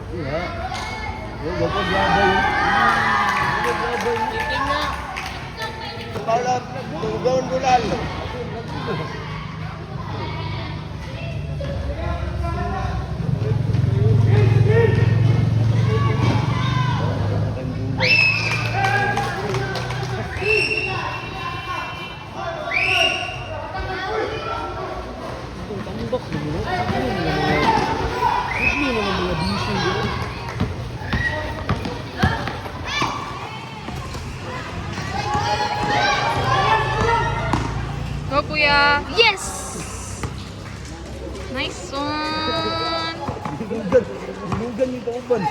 Iya. Huwag ko labay. Huwag labay. Itim na. Kepala gaun bulan. Go, kuya. Yes! Nice one. Hinugan yung kauban.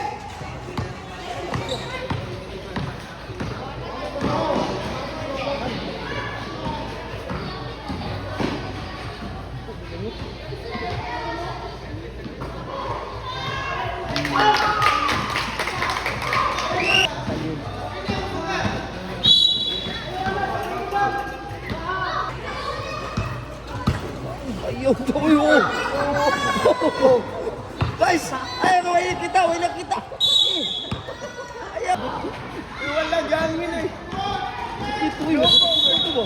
Ayaw daw yun. Guys, ayaw kita, wala kita. Ayaw. Iwan lang gangin eh. Ito yun. Ito ba?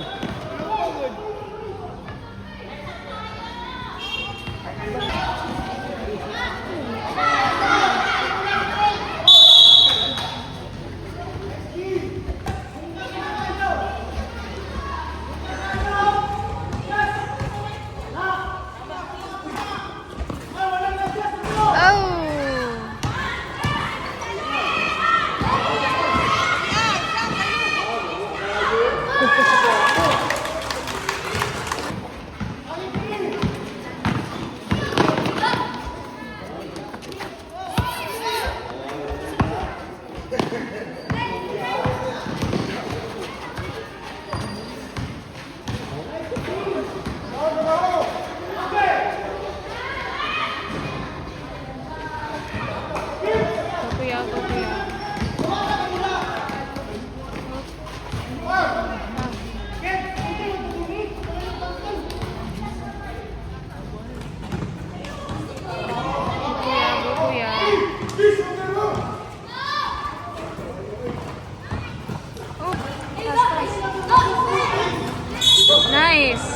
Nice.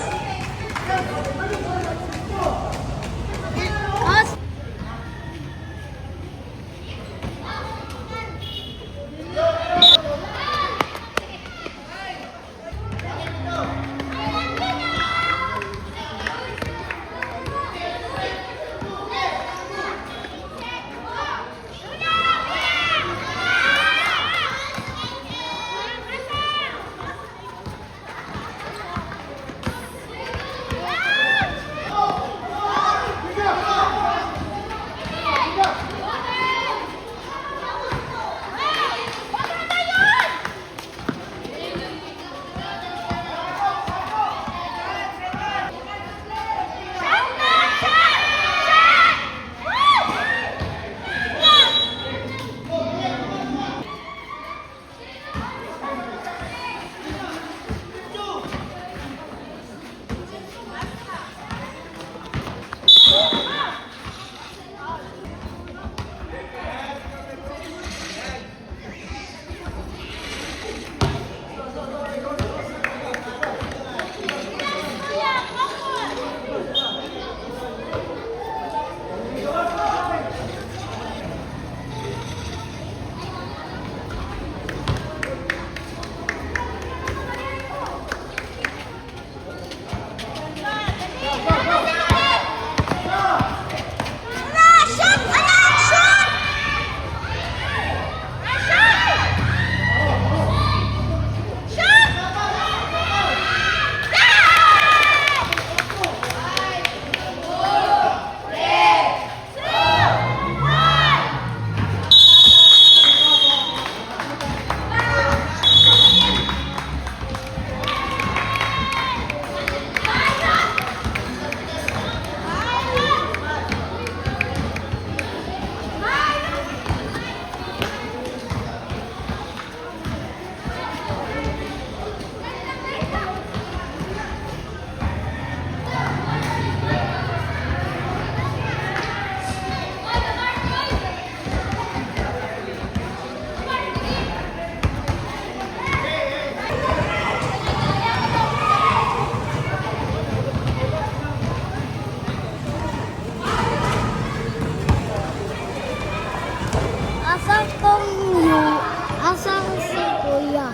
Asa si Kuya?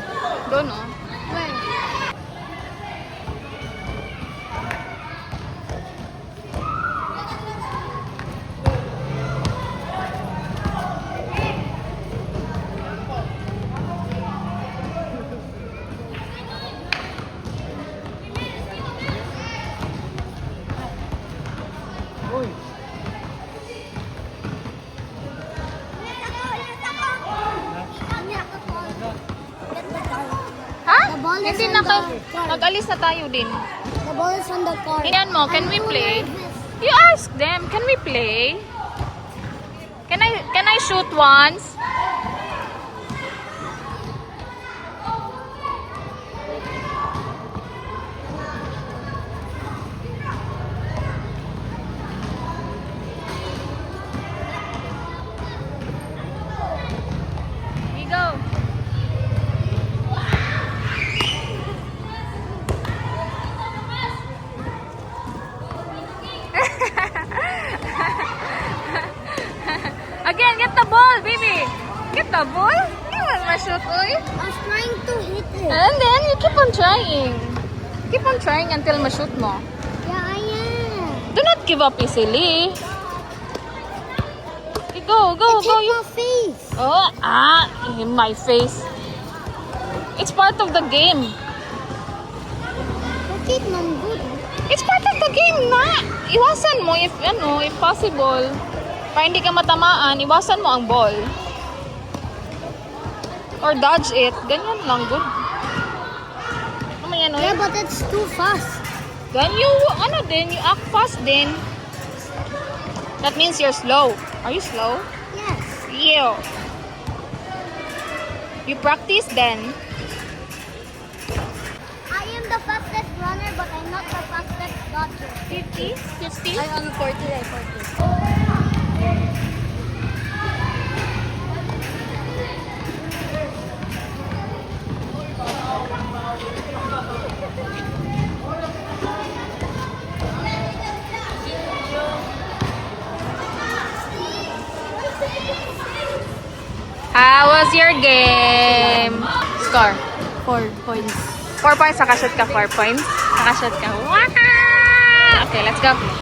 Doon, oh. Where? Uy. Ha? The ball is Hindi on na the kayo. court. Mag-alis na tayo din. The ball is on the court. Tingnan mo, can And we you play? like this. You ask them, can we play? Can I shoot once? We go. Again, get the ball, baby. Get the ball. You want my shoot, oy? I was trying to hit it. And then you keep on trying. Keep on trying until ma-shoot mo. Yeah, I am. Do not give up easily. Okay, go, go, It go. hit my face. In my face. It's part of the game. Bakit man good? It's part of the game na. Iwasan mo if possible. Para hindi ka matamaan, iwasan mo ang ball. Or dodge it. Ganyan lang, good. Ano yan, Yeah, but it's too fast. Then you act fast din. That means you're slow. Are you slow? Yes. Yeah. You practice then. I am the fastest runner, but I'm not the fastest dodger. 50? 50? I am 40. How was your game? Score. 4 points. 4 points. Nakashoot ka 4 points. Nakashoot ka. Waka! Okay, let's go.